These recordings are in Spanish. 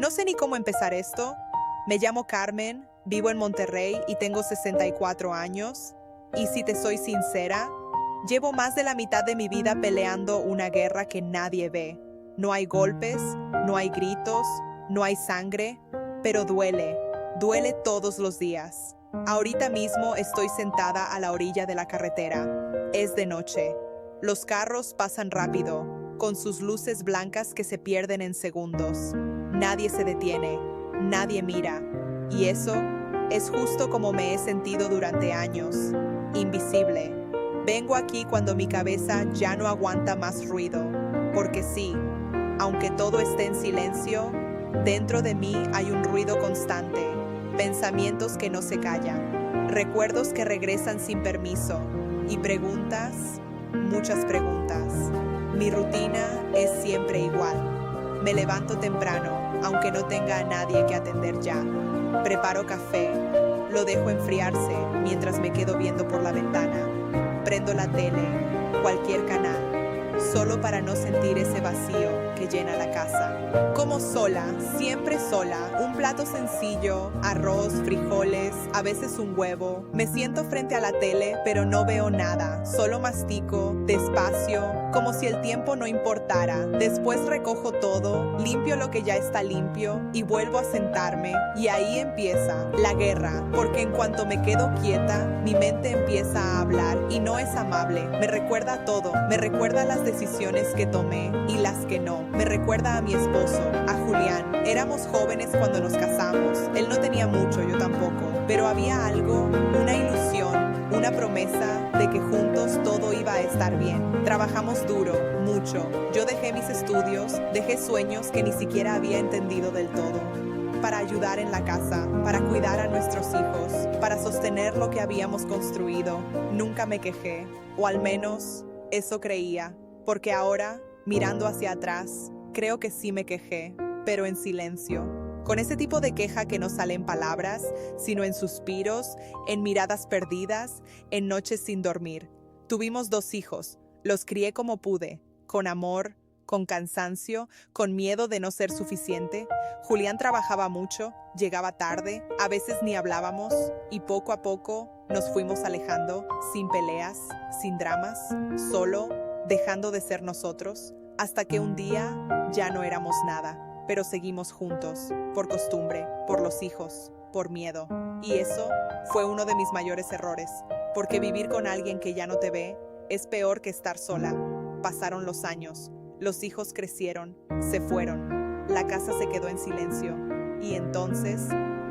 No sé ni cómo empezar esto. Me llamo Carmen, vivo en Monterrey y tengo 64 años. Y si te soy sincera, llevo más de la mitad de mi vida peleando una guerra que nadie ve. No hay golpes, no hay gritos, no hay sangre, pero duele todos los días. Ahorita mismo estoy sentada a la orilla de la carretera. Es de noche. Los carros pasan rápido, con sus luces blancas que se pierden en segundos. Nadie se detiene, nadie mira. Y eso es justo como me he sentido durante años. Invisible. Vengo aquí cuando mi cabeza ya no aguanta más ruido. Porque sí, aunque todo esté en silencio, dentro de mí hay un ruido constante. Pensamientos que no se callan. Recuerdos que regresan sin permiso. Y preguntas, muchas preguntas. Mi rutina es siempre igual. Me levanto temprano, aunque no tenga a nadie que atender ya. Preparo café, lo dejo enfriarse mientras me quedo viendo por la ventana. Prendo la tele, cualquier canal, solo para no sentir ese vacío que llena la casa. Como sola, siempre sola, un plato sencillo, arroz, frijoles, a veces un huevo. Me siento frente a la tele, pero no veo nada, solo mastico, despacio, como si el tiempo no importara. Después recojo todo, limpio lo que ya está limpio y vuelvo a sentarme. Y ahí empieza la guerra, porque en cuanto me quedo quieta, mi mente empieza a hablar y no es amable. Me recuerda todo, me recuerda las decisiones que tomé y las que no. Me recuerda a mi esposo, a Julián. Éramos jóvenes cuando nos casamos. Él no tenía mucho, yo tampoco. Pero había algo, una ilusión, una promesa de que juntos todo iba a estar bien. Trabajamos duro, mucho. Yo dejé mis estudios, dejé sueños que ni siquiera había entendido del todo. Para ayudar en la casa, para cuidar a nuestros hijos, para sostener lo que habíamos construido. Nunca me quejé, o al menos eso creía, porque ahora, mirando hacia atrás, creo que sí me quejé, pero en silencio. Con ese tipo de queja que no sale en palabras, sino en suspiros, en miradas perdidas, en noches sin dormir. Tuvimos 2 hijos, los crié como pude, con amor, con cansancio, con miedo de no ser suficiente. Julián trabajaba mucho, llegaba tarde, a veces ni hablábamos, y poco a poco nos fuimos alejando, sin peleas, sin dramas, solo, dejando de ser nosotros, hasta que un día ya no éramos nada. Pero seguimos juntos, por costumbre, por los hijos, por miedo. Y eso fue uno de mis mayores errores, porque vivir con alguien que ya no te ve es peor que estar sola. Pasaron los años, los hijos crecieron, se fueron, la casa se quedó en silencio. Y entonces,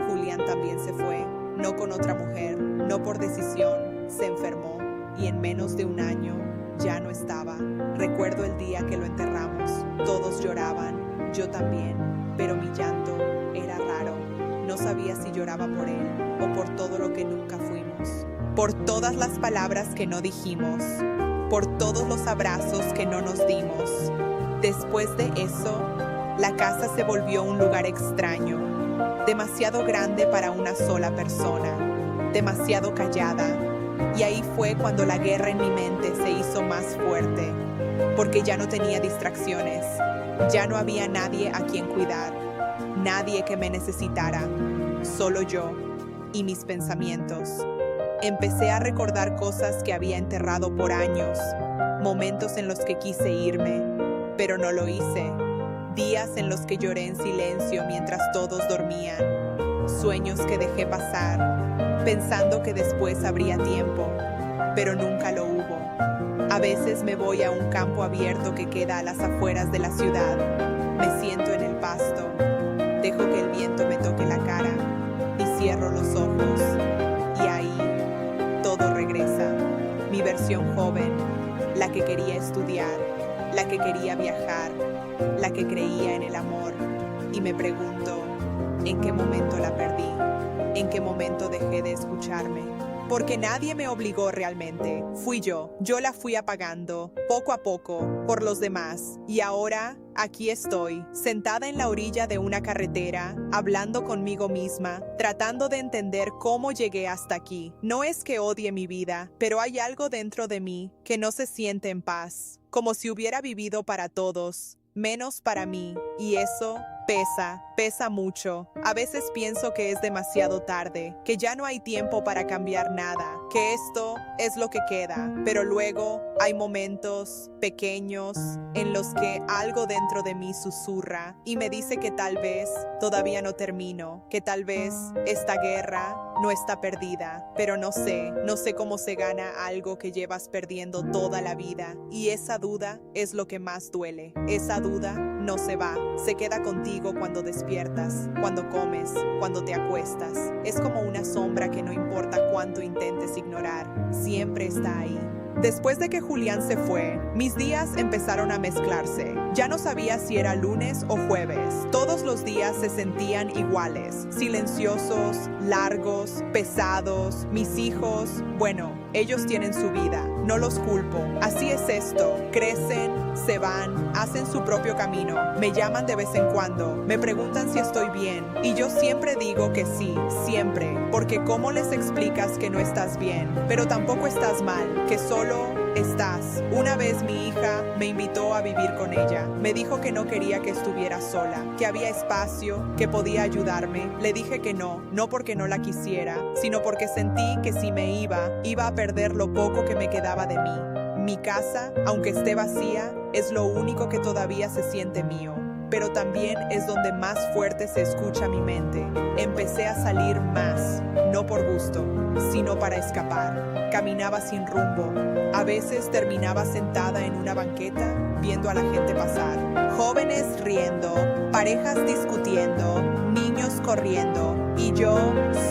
Julián también se fue, no con otra mujer, no por decisión, se enfermó y en menos de un año ya no estaba. Recuerdo el día que lo enterramos, todos lloraban. Yo también, pero mi llanto era raro. No sabía si lloraba por él o por todo lo que nunca fuimos. Por todas las palabras que no dijimos. Por todos los abrazos que no nos dimos. Después de eso, la casa se volvió un lugar extraño. Demasiado grande para una sola persona. Demasiado callada. Y ahí fue cuando la guerra en mi mente se hizo más fuerte. Porque ya no tenía distracciones. Ya no había nadie a quien cuidar, nadie que me necesitara, solo yo y mis pensamientos. Empecé a recordar cosas que había enterrado por años, momentos en los que quise irme, pero no lo hice, días en los que lloré en silencio mientras todos dormían, sueños que dejé pasar, pensando que después habría tiempo, pero nunca lo hubo. A veces me voy a un campo abierto que queda a las afueras de la ciudad. Me siento en el pasto, dejo que el viento me toque la cara y cierro los ojos. Y ahí todo regresa. Mi versión joven, la que quería estudiar, la que quería viajar, la que creía en el amor. Y me pregunto, ¿en qué momento la perdí? ¿En qué momento dejé de escucharme? Porque nadie me obligó realmente. Fui yo la fui apagando, poco a poco, por los demás. Y ahora, aquí estoy, sentada en la orilla de una carretera, hablando conmigo misma, tratando de entender cómo llegué hasta aquí. No es que odie mi vida, pero hay algo dentro de mí que no se siente en paz, como si hubiera vivido para todos, menos para mí, y eso pesa, Pesa mucho. A veces pienso que es demasiado tarde, que ya no hay tiempo para cambiar nada, que esto es lo que queda. Pero luego hay momentos pequeños en los que algo dentro de mí susurra y me dice que tal vez todavía no termino, que tal vez esta guerra no está perdida, pero no sé cómo se gana algo que llevas perdiendo toda la vida. Y esa duda es lo que más duele. Esa duda no se va, se queda contigo cuando despiertas, cuando comes, cuando te acuestas. Es como una sombra que no importa cuánto intentes ignorar, siempre está ahí. Después de que Julián se fue, mis días empezaron a mezclarse. Ya no sabía si era lunes o jueves. Todos los días se sentían iguales, silenciosos, largos, pesados. Mis hijos, bueno, ellos tienen su vida, no los culpo. Así es esto, crecen, se van, hacen su propio camino. Me llaman de vez en cuando, me preguntan si estoy bien. Y yo siempre digo que sí, siempre. Porque ¿cómo les explicas que no estás bien? Pero tampoco estás mal, que solo estás. Una vez mi hija me invitó a vivir con ella. Me dijo que no quería que estuviera sola, que había espacio, que podía ayudarme. Le dije que no porque no la quisiera, sino porque sentí que si me iba a perder lo poco que me quedaba de mí. Mi casa, aunque esté vacía, es lo único que todavía se siente mío. Pero también es donde más fuerte se escucha mi mente. Empecé a salir más, no por gusto, sino para escapar. Caminaba sin rumbo. A veces terminaba sentada en una banqueta viendo a la gente pasar. Jóvenes riendo, parejas discutiendo, niños corriendo y yo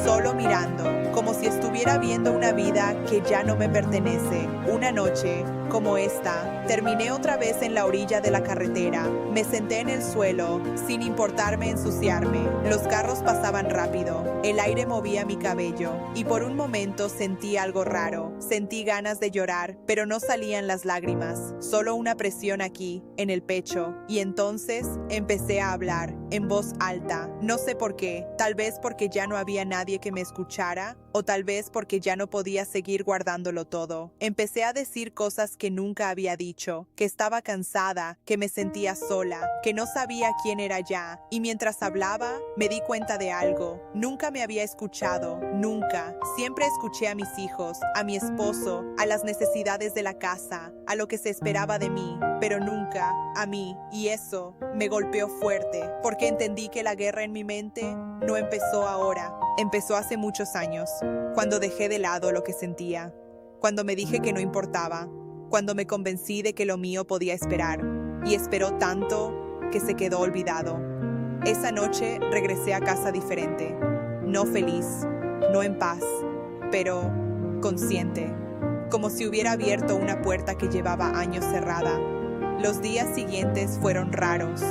solo mirando, como si estuviera viendo una vida que ya no me pertenece. Una noche, como esta, terminé otra vez en la orilla de la carretera. Me senté en el suelo, sin importarme ensuciarme. Los carros pasaban rápido, el aire movía mi cabello, y por un momento sentí algo raro. Sentí ganas de llorar, pero no salían las lágrimas, solo una presión aquí, en el pecho. Y entonces empecé a hablar, en voz alta. No sé por qué, tal vez porque ya no había nadie que me escuchara, o tal vez porque ya no podía seguir guardándolo todo. Empecé a decir cosas que nunca había dicho, que estaba cansada, que me sentía sola, que no sabía quién era ya, y mientras hablaba, me di cuenta de algo. Nunca me había escuchado, nunca. Siempre escuché a mis hijos, a mi esposo, a las necesidades de la casa, a lo que se esperaba de mí, pero nunca a mí, y eso me golpeó fuerte, porque entendí que la guerra en mi mente no empezó ahora, empezó hace muchos años, cuando dejé de lado lo que sentía, cuando me dije que no importaba, cuando me convencí de que lo mío podía esperar, y esperó tanto que se quedó olvidado. Esa noche regresé a casa diferente, no feliz, no en paz, pero consciente, como si hubiera abierto una puerta que llevaba años cerrada. Los días siguientes fueron raros.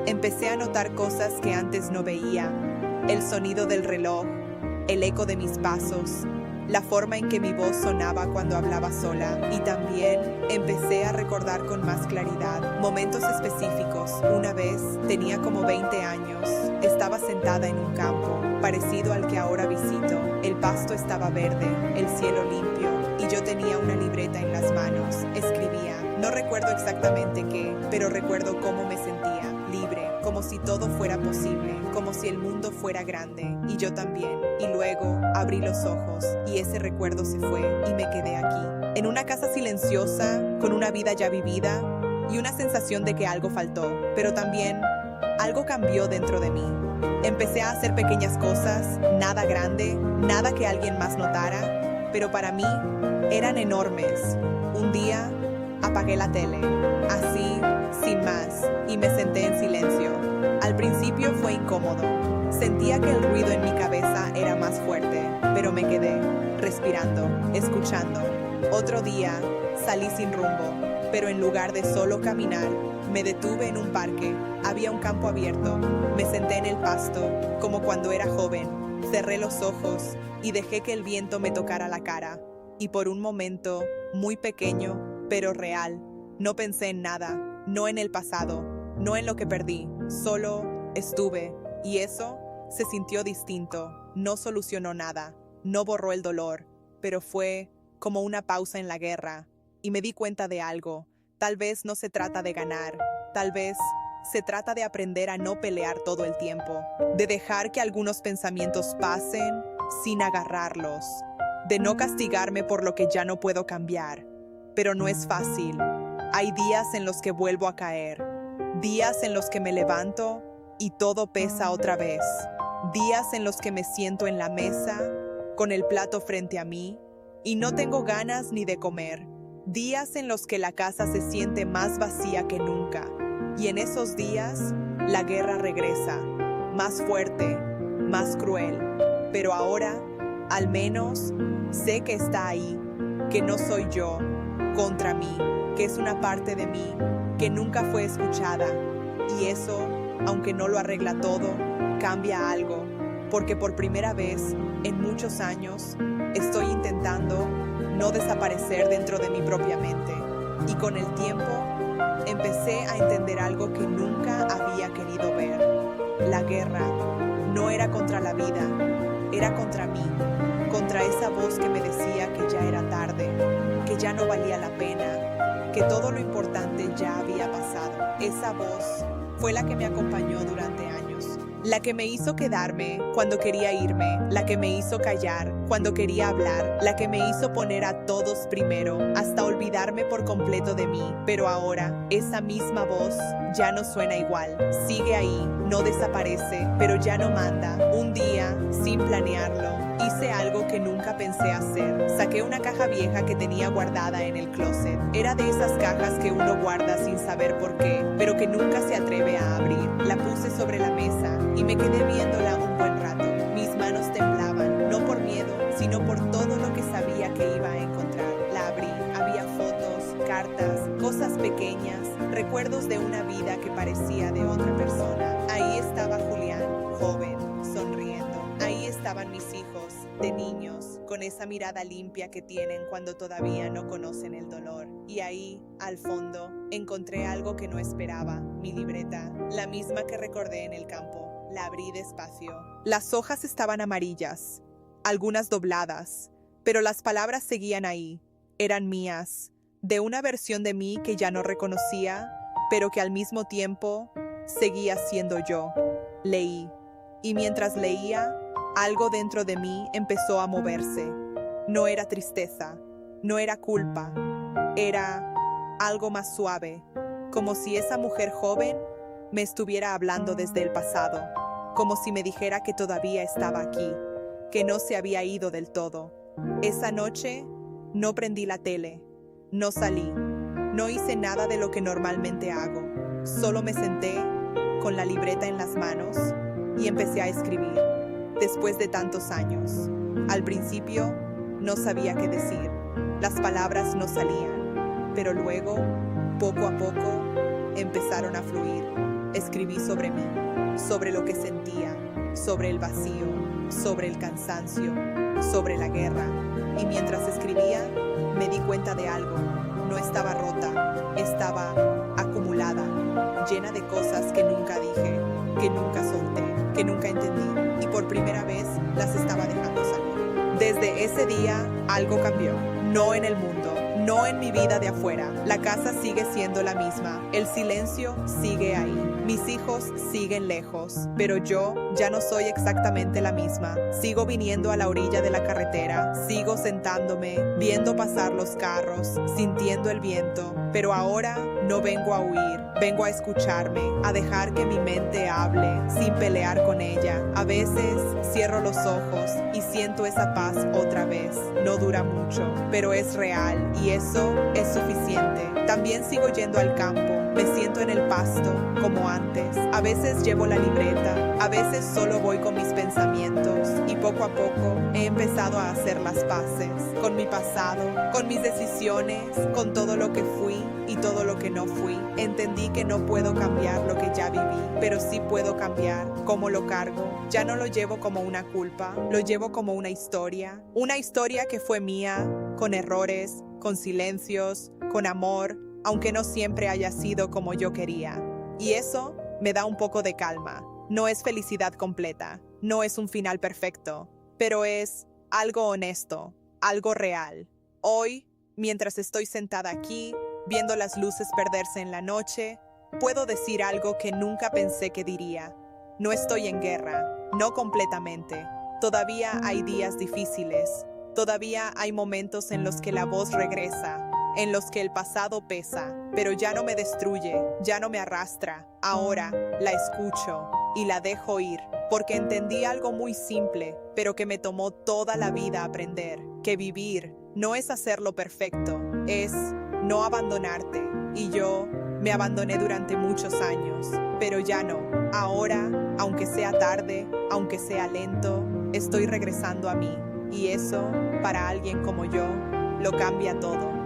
Empecé a notar cosas que antes no veía, el sonido del reloj, el eco de mis pasos, la forma en que mi voz sonaba cuando hablaba sola, y también empecé a recordar con más claridad momentos específicos. Una vez, tenía como 20 años, estaba sentada en un campo, parecido al que ahora visito. El pasto estaba verde, el cielo limpio, y yo tenía una libreta en las manos. Escribía. No recuerdo exactamente qué, pero recuerdo cómo me sentía, libre, como si todo fuera posible, como si el mundo fuera grande, y yo también. Y luego abrí los ojos, y ese recuerdo se fue, y me quedé aquí, en una casa silenciosa, con una vida ya vivida, y una sensación de que algo faltó, pero también algo cambió dentro de mí. Empecé a hacer pequeñas cosas, nada grande, nada que alguien más notara, pero para mí eran enormes. Un día apagué la tele, así, sin más, y me senté en silencio. Al principio fue incómodo. Sentía que el ruido en mi cabeza era más fuerte, pero me quedé, respirando, escuchando. Otro día, salí sin rumbo, pero en lugar de solo caminar, me detuve en un parque. Había un campo abierto. Me senté en el pasto, como cuando era joven. Cerré los ojos y dejé que el viento me tocara la cara. Y por un momento, muy pequeño, pero real, no pensé en nada, no en el pasado, no en lo que perdí, solo estuve, y eso se sintió distinto, no solucionó nada, no borró el dolor, pero fue como una pausa en la guerra, y me di cuenta de algo. Tal vez no se trata de ganar, tal vez se trata de aprender a no pelear todo el tiempo, de dejar que algunos pensamientos pasen sin agarrarlos, de no castigarme por lo que ya no puedo cambiar. Pero no es fácil. Hay días en los que vuelvo a caer, días en los que me levanto y todo pesa otra vez, días en los que me siento en la mesa, con el plato frente a mí, y no tengo ganas ni de comer, días en los que la casa se siente más vacía que nunca, y en esos días la guerra regresa, más fuerte, más cruel, pero ahora, al menos, sé que está ahí, que no soy yo contra mí, que es una parte de mí que nunca fue escuchada, y eso, aunque no lo arregla todo, cambia algo, porque por primera vez en muchos años estoy intentando no desaparecer dentro de mi propia mente, y con el tiempo empecé a entender algo que nunca había querido ver. La guerra no era contra la vida, era contra mí, contra esa voz que me decía que ya era tarde, que ya no valía la pena, que todo lo importante ya había pasado. Esa voz fue la que me acompañó durante años, la que me hizo quedarme cuando quería irme, la que me hizo callar cuando quería hablar, la que me hizo poner a todos primero, hasta olvidarme por completo de mí. Pero ahora, esa misma voz ya no suena igual, sigue ahí, no desaparece, pero ya no manda. Un día, sin planearlo, hice algo que nunca pensé hacer. Saqué una caja vieja que tenía guardada en el closet. Era de esas cajas que uno guarda sin saber por qué, pero que nunca se atreve a abrir. La puse sobre la mesa y me quedé viéndola un buen rato. Mis manos temblaban, no por miedo, sino por todo lo que sabía que iba a encontrar. La abrí, había fotos, cartas, cosas pequeñas, recuerdos de una vida que parecía de otra persona. Ahí estaba Julián, joven, sonriendo. Ahí estaban mis hijos, de niños, con esa mirada limpia que tienen cuando todavía no conocen el dolor. Y ahí, al fondo, encontré algo que no esperaba, mi libreta, la misma que recordé en el campo. La abrí despacio. Las hojas estaban amarillas, algunas dobladas, pero las palabras seguían ahí. Eran mías, de una versión de mí que ya no reconocía, pero que al mismo tiempo seguía siendo yo. Leí, y mientras leía, algo dentro de mí empezó a moverse. No era tristeza, no era culpa, era algo más suave, como si esa mujer joven me estuviera hablando desde el pasado, como si me dijera que todavía estaba aquí, que no se había ido del todo. Esa noche no prendí la tele, no salí, no hice nada de lo que normalmente hago. Solo me senté con la libreta en las manos y empecé a escribir. Después de tantos años, al principio no sabía qué decir, las palabras no salían, pero luego, poco a poco, empezaron a fluir. Escribí sobre mí, sobre lo que sentía, sobre el vacío, sobre el cansancio, sobre la guerra. Y mientras escribía, me di cuenta de algo. No estaba rota, estaba acumulada, llena de cosas que nunca dije, que nunca solté, que nunca entendí. Y por primera vez las estaba dejando salir. Desde ese día, algo cambió. No en el mundo, no en mi vida de afuera. La casa sigue siendo la misma. El silencio sigue ahí. Mis hijos siguen lejos, pero yo ya no soy exactamente la misma. Sigo viniendo a la orilla de la carretera, sigo sentándome, viendo pasar los carros, sintiendo el viento, pero ahora no vengo a huir, vengo a escucharme, a dejar que mi mente hable, sin pelear con ella. A veces cierro los ojos y siento esa paz otra vez. No dura mucho, pero es real y eso es suficiente. También sigo yendo al campo, me siento en el pasto, como antes. A veces llevo la libreta, a veces solo voy con mis pensamientos y poco a poco he empezado a hacer las paces con mi pasado, con mis decisiones, con todo lo que fui y todo lo que no fui. Entendí que no puedo cambiar lo que ya viví, pero sí puedo cambiar cómo lo cargo. Ya no lo llevo como una culpa, lo llevo como una historia que fue mía, con errores, con silencios, con amor, aunque no siempre haya sido como yo quería. Y eso me da un poco de calma. No es felicidad completa, no es un final perfecto, pero es algo honesto, algo real. Hoy, mientras estoy sentada aquí, viendo las luces perderse en la noche, puedo decir algo que nunca pensé que diría. No estoy en guerra, no completamente. Todavía hay días difíciles. Todavía hay momentos en los que la voz regresa, en los que el pasado pesa, pero ya no me destruye, ya no me arrastra. Ahora la escucho y la dejo ir, porque entendí algo muy simple, pero que me tomó toda la vida aprender, que vivir no es hacerlo perfecto, es no abandonarte. Y yo me abandoné durante muchos años, pero ya no. Ahora, aunque sea tarde, aunque sea lento, estoy regresando a mí. Y eso, para alguien como yo, lo cambia todo.